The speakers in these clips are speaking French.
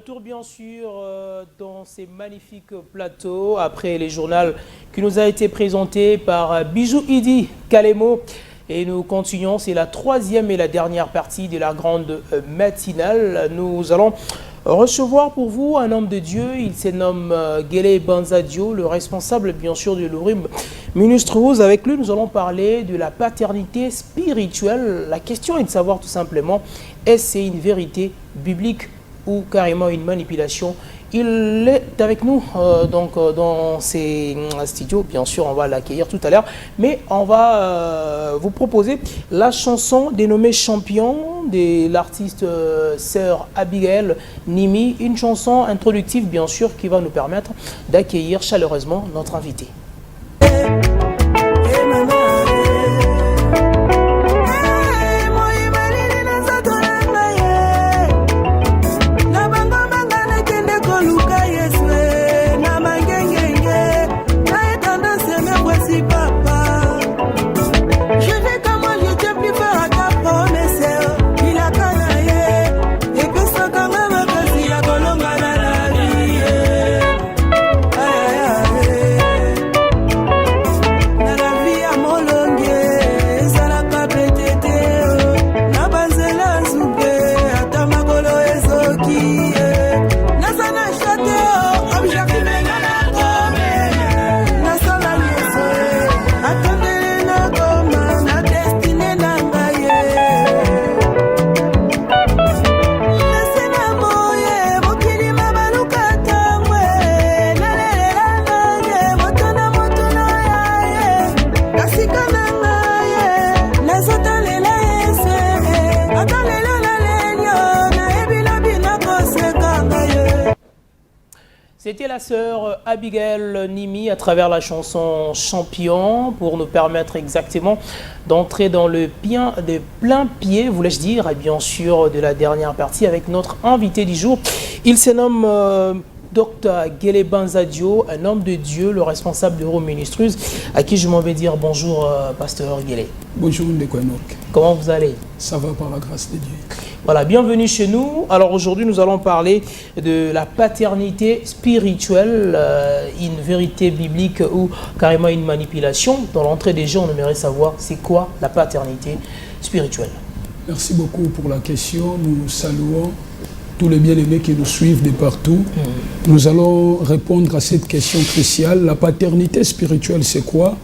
retour bien sûr dans ces magnifiques plateaux après les journaux qui nous a été présenté par Bijou Idi Kalemo. Et nous continuons, c'est la troisième et la dernière partie de la grande matinale. Nous allons recevoir pour vous un homme de Dieu, il se nomme Guélé Banzadio, le responsable bien sûr de l'Urim Ministries. Avec lui, nous allons parler de la paternité spirituelle. La question est de savoir tout simplement, est-ce c'est une vérité biblique ou carrément une manipulation? Il est avec nous dans ces studios. Bien sûr, on va l'accueillir tout à l'heure. Mais on va vous proposer la chanson dénommée Champion de l'artiste sœur Abigail Nimi. Une chanson introductive, bien sûr, qui va nous permettre d'accueillir chaleureusement notre invité. C'était la sœur Abigail Nimi à travers la chanson Champion pour nous permettre exactement d'entrer dans le plein pied, voulais-je dire, et bien sûr de la dernière partie avec notre invité du jour. Il se nomme Dr Guélé Banzadio, un homme de Dieu, le responsable de l'Urim Ministries, à qui je m'en vais dire bonjour, pasteur Guélé. Bonjour Ndekwanok. Comment vous allez? Ça va par la grâce de Dieu. Voilà, bienvenue chez nous. Alors aujourd'hui, nous allons parler de la paternité spirituelle, une vérité biblique ou carrément une manipulation. Dans l'entrée des gens, on aimerait savoir c'est quoi la paternité spirituelle. Merci beaucoup pour la question. Nous saluons tous les bien-aimés qui nous suivent de partout. Nous allons répondre à cette question cruciale. La paternité spirituelle, c'est quoi?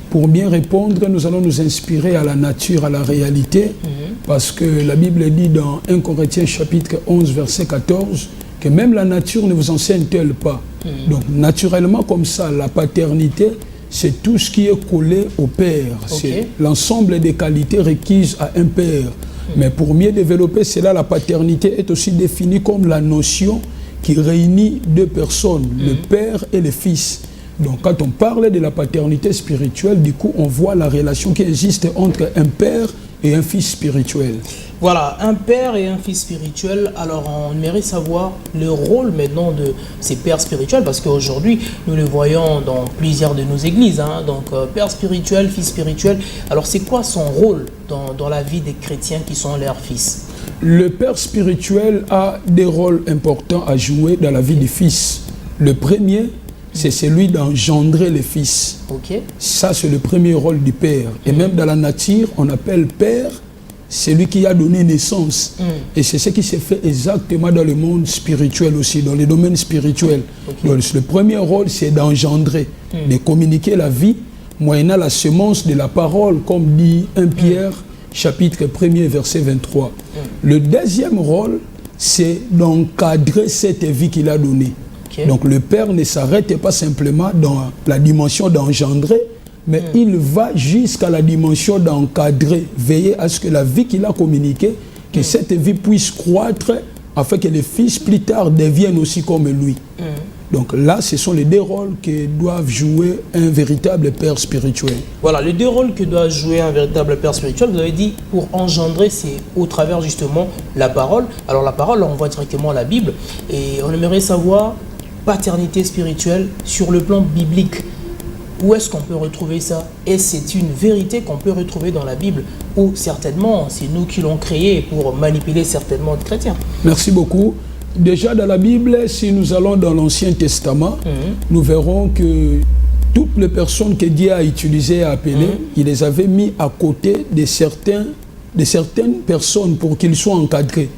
Pour bien répondre, nous allons nous inspirer à la nature, à la réalité, parce que la Bible dit dans 1 Corinthiens chapitre 11, verset 14, que même la nature ne vous enseigne-t-elle pas. Donc, naturellement, comme ça, la paternité, c'est tout ce qui est collé au Père. C'est l'ensemble des qualités requises à un Père. Mais pour mieux développer cela, la paternité est aussi définie comme la notion qui réunit deux personnes, le Père et le Fils. Donc quand on parle de la paternité spirituelle, du coup on voit la relation qui existe entre un Père et un Fils spirituel. Voilà, un père et un fils spirituel. Alors on aimerait savoir le rôle maintenant de ces pères spirituels, parce qu'aujourd'hui nous le voyons dans plusieurs de nos églises, donc père spirituel, fils spirituel. Alors c'est quoi son rôle dans la vie des chrétiens qui sont leurs fils? Le père spirituel a des rôles importants à jouer dans la vie du fils. Le premier, c'est celui d'engendrer les fils. Ça c'est le premier rôle du père. Et même dans la nature, on appelle père celui qui a donné naissance. Et c'est ce qui s'est fait exactement dans le monde spirituel aussi, dans les domaines spirituels. Donc, le premier rôle, c'est d'engendrer, de communiquer la vie, moyennant la semence de la parole, comme dit 1 Pierre, chapitre 1er, verset 23. Le deuxième rôle, c'est d'encadrer cette vie qu'il a donnée. Donc le Père ne s'arrête pas simplement dans la dimension d'engendrer, mais il va jusqu'à la dimension d'encadrer, veiller à ce que la vie qu'il a communiquée, que cette vie puisse croître, afin que les fils plus tard deviennent aussi comme lui. Donc là, ce sont les deux rôles que doivent jouer un véritable père spirituel. Voilà, les deux rôles que doit jouer un véritable père spirituel, vous avez dit, pour engendrer, c'est au travers justement la parole. Alors la parole, on voit directement la Bible, et on aimerait savoir, paternité spirituelle sur le plan biblique. Où est-ce qu'on peut retrouver ça? Et c'est une vérité qu'on peut retrouver dans la Bible, ou certainement c'est nous qui l'ont créé pour manipuler certainement de chrétiens. Merci beaucoup. Déjà dans la Bible, si nous allons dans l'Ancien Testament, nous verrons que toutes les personnes que Dieu a utilisées, a appelées, il les avait mis à côté de certaines personnes pour qu'ils soient encadrés.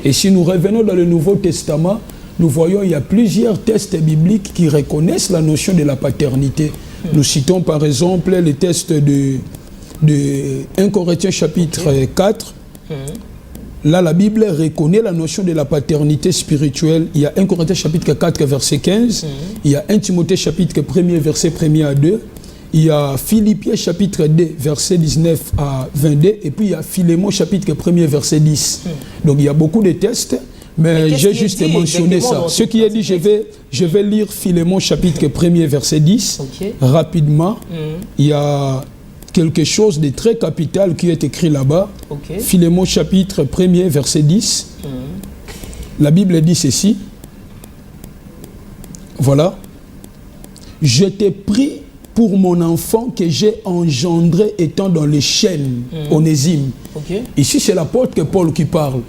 Et si nous revenons dans le Nouveau Testament, nous voyons qu'il y a plusieurs textes bibliques qui reconnaissent la notion de la paternité. Nous citons par exemple le texte de 1 Corinthiens chapitre 4. Là, la Bible reconnaît la notion de la paternité spirituelle. Il y a 1 Corinthiens chapitre 4, verset 15. Il y a 1 Timothée chapitre 1, verset 1 à 2. Il y a Philippiens chapitre 2, verset 19 à 22. Et puis il y a Philémon chapitre 1, verset 10. Donc il y a beaucoup de textes, mais j'ai juste mentionné ça. Ce qui est dit, je vais lire Philémon chapitre 1, verset 10, rapidement. Il y a quelque chose de très capital qui est écrit là-bas. Philémon chapitre 1, verset 10. La Bible dit ceci. Voilà. Je t'ai pris pour mon enfant que j'ai engendré étant dans les chaînes, Onésime. Ici, c'est l'apôtre Paul qui parle.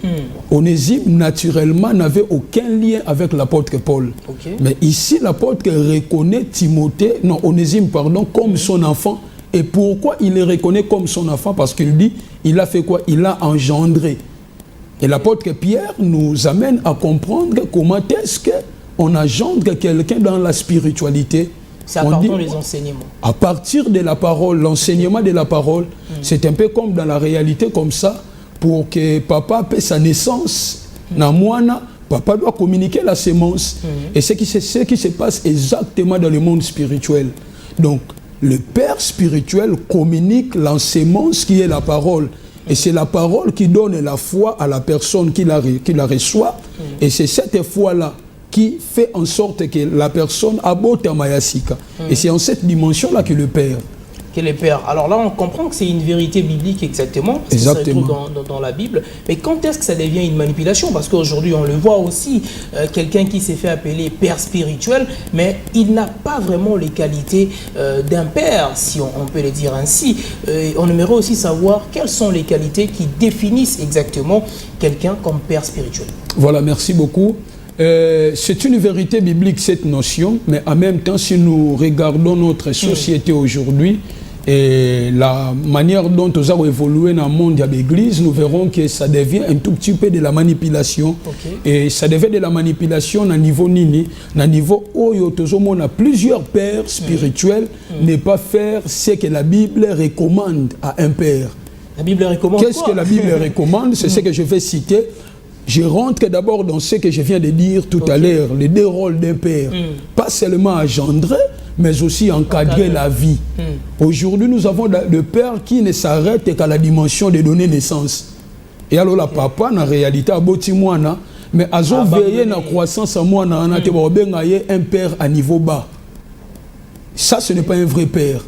Onésime, naturellement, n'avait aucun lien avec l'apôtre Paul. Mais ici, l'apôtre reconnaît Onésime, comme son enfant. Et pourquoi il le reconnaît comme son enfant? Parce qu'il dit, il a fait quoi? Il a engendré. Et l'apôtre Pierre nous amène à comprendre comment est-ce qu'on engendre quelqu'un dans la spiritualité. C'est à partir des enseignements. À partir de la parole, l'enseignement de la parole, c'est un peu comme dans la réalité comme ça. Pour que papa ait sa naissance, papa doit communiquer la sémence. Et c'est ce qui se passe exactement dans le monde spirituel. Donc, le Père spirituel communique l'enseignement, ce qui est la parole. Et c'est la parole qui donne la foi à la personne qui la reçoit. Et c'est cette foi-là qui fait en sorte que la personne abote à Mayasika. Et c'est en cette dimension-là que le Père. Alors là, on comprend que c'est une vérité biblique exactement, parce que ça se retrouve dans la Bible. Mais quand est-ce que ça devient une manipulation? Parce qu'aujourd'hui, on le voit aussi, quelqu'un qui s'est fait appeler père spirituel, mais il n'a pas vraiment les qualités d'un père, si on peut le dire ainsi. On aimerait aussi savoir quelles sont les qualités qui définissent exactement quelqu'un comme père spirituel. Voilà, merci beaucoup. C'est une vérité biblique, cette notion, mais en même temps, si nous regardons notre société aujourd'hui, et la manière dont nous avons évolué dans le monde de l'Église, nous verrons que ça devient un tout petit peu de la manipulation. Et ça devient de la manipulation à niveau nini, à niveau où on a plusieurs pères spirituels, ne pas faire ce que la Bible recommande à un père. La Bible recommande Qu'est-ce que la Bible recommande? C'est ce que je vais citer. Je rentre d'abord dans ce que je viens de dire tout à l'heure, les deux rôles d'un père. Pas seulement engendrer, mais aussi encadrer la vie. Aujourd'hui, nous avons le père qui ne s'arrête qu'à la dimension de donner naissance. Et alors, la papa, en réalité, a beau moana, mais a veillé la croissance à moi, un père à niveau bas. Ça, ce n'est pas un vrai père.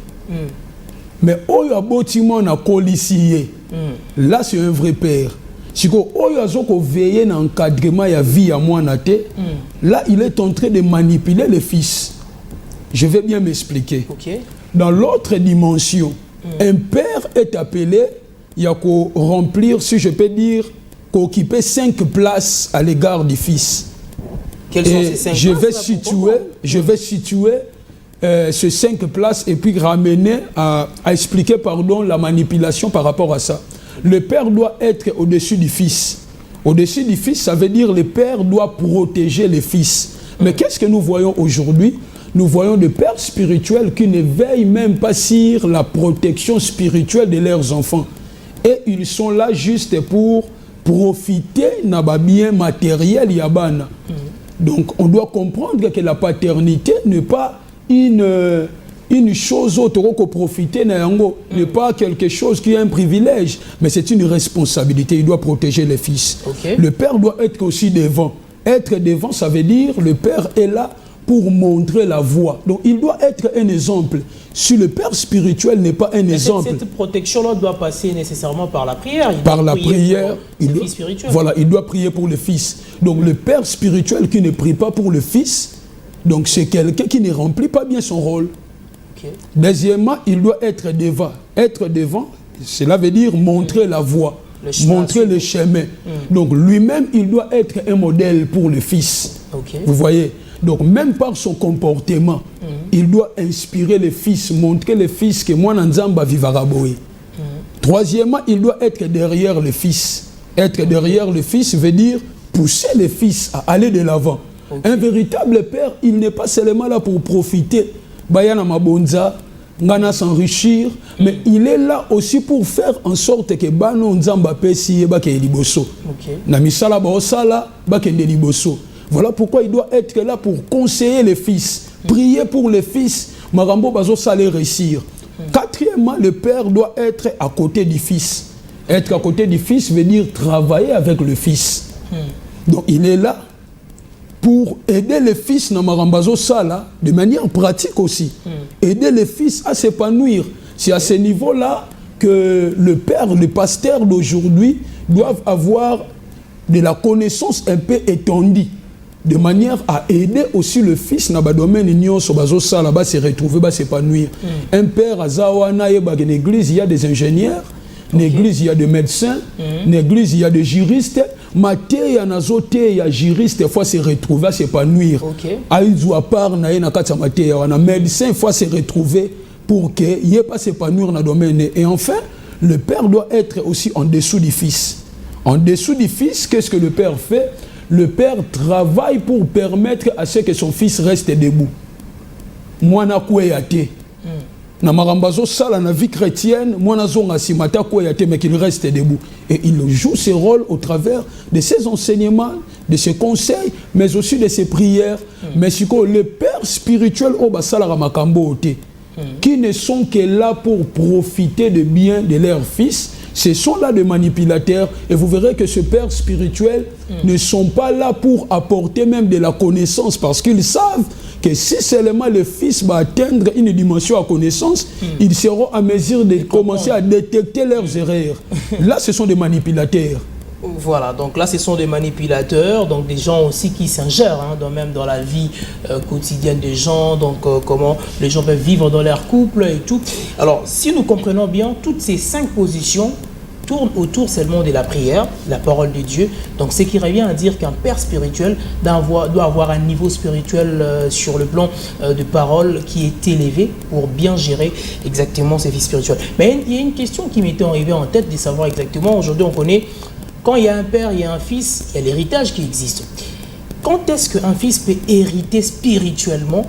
Mais oyo a beau moana colicier, là, c'est un vrai père. Si oyo a veillé dans l'encadrement de la vie à moi, là, il est en train de manipuler le fils. Je vais bien m'expliquer. Dans l'autre dimension, un père est appelé, il y a qu'à remplir, si je peux dire, qu'occuper 5 places à l'égard du fils. Quelles sont ces 5 places? Je vais situer ces 5 places et puis ramener à expliquer la manipulation par rapport à ça. Le père doit être au-dessus du fils. Au-dessus du fils, ça veut dire que le père doit protéger le fils. Mais qu'est-ce que nous voyons aujourd'hui? Nous voyons des pères spirituels qui ne veillent même pas sur la protection spirituelle de leurs enfants. Et ils sont là juste pour profiter de bien matériel yabana. Donc on doit comprendre que la paternité n'est pas une chose autre qu'on profiter n'est pas quelque chose qui est un privilège, mais c'est une responsabilité. Il doit protéger les fils. Le père doit être aussi devant. Être devant, ça veut dire le père est là pour montrer la voie. Donc il doit être un exemple. Si le père spirituel n'est pas un exemple... Cette protection-là doit passer nécessairement par la prière. Par la prière, il doit prier pour le fils. Donc le père spirituel qui ne prie pas pour le fils, donc c'est quelqu'un qui ne remplit pas bien son rôle. Deuxièmement, il doit être devant. Être devant, cela veut dire montrer la voie. montrer le chemin. Donc lui-même, il doit être un modèle pour le fils. Vous voyez? Donc même par son comportement, il doit inspirer le fils, montrer le fils que moi, Nzamba vivaraboé. Troisièmement, il doit être derrière le fils. Être derrière le fils veut dire pousser le fils à aller de l'avant. Un véritable père, il n'est pas seulement là pour profiter, bayana mabonza, ngana s'enrichir, mais il est là aussi pour faire en sorte que bano nzamba pesi ba ke liboso. Na misala ba osala ba ke liboso. Voilà pourquoi il doit être là pour conseiller les fils, prier pour les fils, marambo bazo sale réussir. Quatrièmement, le père doit être à côté du fils. Être à côté du fils veut dire travailler avec le fils. Donc il est là pour aider les fils dans Marambazo Sala de manière pratique aussi. Aider les fils à s'épanouir. C'est à ce niveau-là que le père, le pasteur d'aujourd'hui doivent avoir de la connaissance un peu étendue, de manière à aider aussi le fils dans le domaine union sur Bazo Sala, va se retrouver, va s'épanouir. Un père à Zawana, dans l'église, il y a des ingénieurs. Dans l'église, il y a des médecins. Dans l'église, il y a des juristes. Maté, il y a des juristes, il faut se retrouver, s'épanouir. Aïdou à part, il y a des médecins, il faut se retrouver pour qu'il n'y ait pas s'épanouir dans le domaine. Et enfin, le père doit être aussi en dessous du fils. En dessous du fils, qu'est-ce que le père fait? Le père travaille pour permettre à ce que son fils reste debout. Moi, je suis athée. Na marambazo sala na vie chrétienne, moi na zonga simata ko yate mais qu'il reste debout. Et il joue ce rôle au travers de ses enseignements, de ses conseils, mais aussi de ses prières. Mais si le père spirituel au basala makambo ote, qui ne sont que là pour profiter de bien de leur fils, ce sont là des manipulateurs. Et vous verrez que ce père spirituel ne sont pas là pour apporter même de la connaissance, parce qu'ils savent que si seulement le fils va atteindre une dimension à connaissance, ils seront à mesure de commencer à détecter leurs erreurs. Là, ce sont des manipulateurs. Voilà, donc là, ce sont des manipulateurs, donc des gens aussi qui s'ingèrent, même dans la vie quotidienne des gens, donc comment les gens peuvent vivre dans leur couple et tout. Alors, si nous comprenons bien, toutes ces 5 positions tournent autour seulement de la prière, la parole de Dieu. Donc, ce qui revient à dire qu'un père spirituel doit avoir un niveau spirituel sur le plan de parole qui est élevé pour bien gérer exactement ses vies spirituelles. Mais il y a une question qui m'était arrivée en tête de savoir exactement, aujourd'hui on connaît, quand il y a un père, il y a un fils, il y a l'héritage qui existe. Quand est-ce qu'un fils peut hériter spirituellement,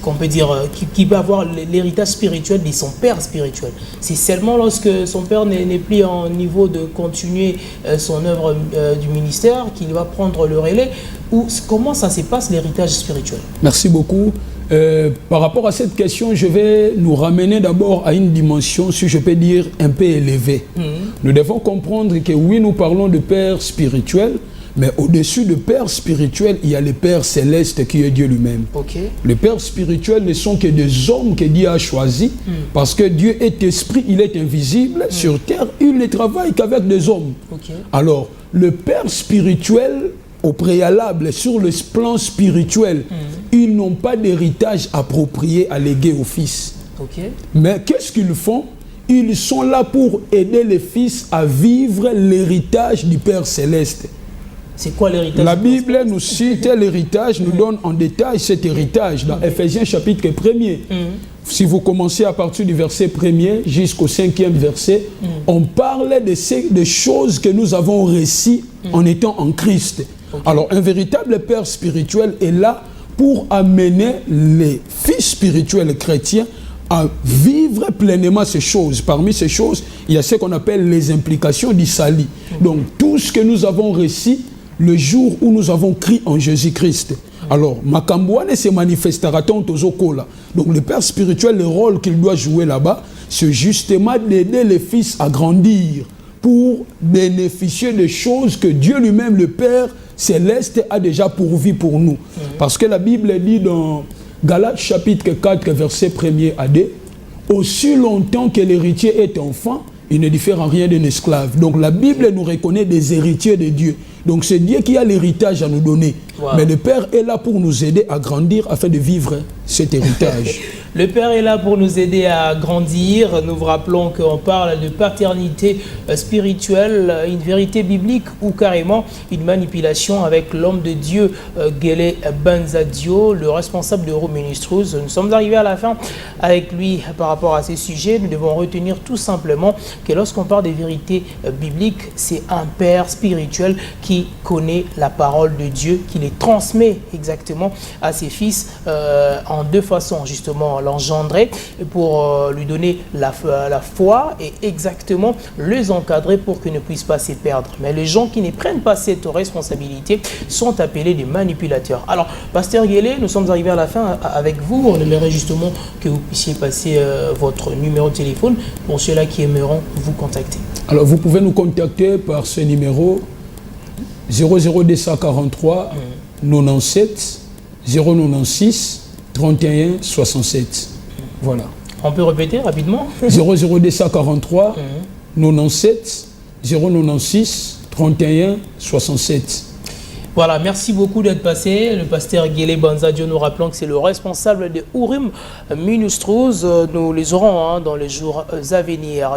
qu'on peut dire, qui peut avoir l'héritage spirituel de son père spirituel? C'est seulement lorsque son père n'est plus en niveau de continuer son œuvre du ministère qu'il va prendre le relais, ou comment ça se passe l'héritage spirituel? Merci beaucoup. Par rapport à cette question, je vais nous ramener d'abord à une dimension, si je peux dire, un peu élevée. Nous devons comprendre que oui, nous parlons de père spirituel, mais au-dessus de père spirituel, il y a le Père céleste qui est Dieu lui-même. Les pères spirituels ne sont que des hommes que Dieu a choisis, parce que Dieu est esprit, il est invisible. Sur terre, il ne travaille qu'avec des hommes. Alors, le père spirituel, au préalable, sur le plan spirituel, ils n'ont pas d'héritage approprié à léguer au fils. Mais qu'est-ce qu'ils font? Ils sont là pour aider les fils à vivre l'héritage du Père céleste. C'est quoi l'héritage? La Bible nous cite l'héritage, nous donne en détail cet héritage dans Ephésiens chapitre 1er. Si vous commencez à partir du verset 1er jusqu'au 5e verset, on parle de choses que nous avons reçues en étant en Christ. Alors un véritable père spirituel est là pour amener les fils spirituels chrétiens à vivre pleinement ces choses. Parmi ces choses, il y a ce qu'on appelle les implications du salut. Donc tout ce que nous avons reçu le jour où nous avons crié en Jésus-Christ. Alors, Makambouane se manifestera tant aux okola. Donc le père spirituel, le rôle qu'il doit jouer là-bas, c'est justement d'aider les fils à grandir pour bénéficier des choses que Dieu lui-même, le Père céleste, a déjà pourvu pour nous. Parce que la Bible dit dans Galates chapitre 4, verset 1er à 2, aussi longtemps que l'héritier est enfant, il ne diffère en rien d'un esclave. Donc la Bible nous reconnaît des héritiers de Dieu. Donc c'est Dieu qui a l'héritage à nous donner. Mais le Père est là pour nous aider à grandir afin de vivre cet héritage. Le Père est là pour nous aider à grandir. Nous vous rappelons qu'on parle de paternité spirituelle, une vérité biblique ou carrément une manipulation avec l'homme de Dieu, Guélé Banzadio, le responsable de Euroministros. Nous sommes arrivés à la fin avec lui par rapport à ces sujets. Nous devons retenir tout simplement que lorsqu'on parle des vérités bibliques, c'est un Père spirituel qui connaît la parole de Dieu, qui les transmet exactement à ses fils en deux façons, justement l'engendrer pour lui donner la foi et exactement les encadrer pour qu'ils ne puissent pas se perdre. Mais les gens qui ne prennent pas cette responsabilité sont appelés des manipulateurs. Alors, Pasteur Guélé, nous sommes arrivés à la fin avec vous. On aimerait justement que vous puissiez passer votre numéro de téléphone pour ceux-là qui aimeront vous contacter. Alors, vous pouvez nous contacter par ce numéro 00243 97 096 31 67. Voilà. On peut répéter rapidement? 00243 97 096 31 67. Voilà, merci beaucoup d'être passé. Le pasteur Guélé Banzadio, nous rappelons que c'est le responsable de Euroministros. Nous les aurons dans les jours à venir.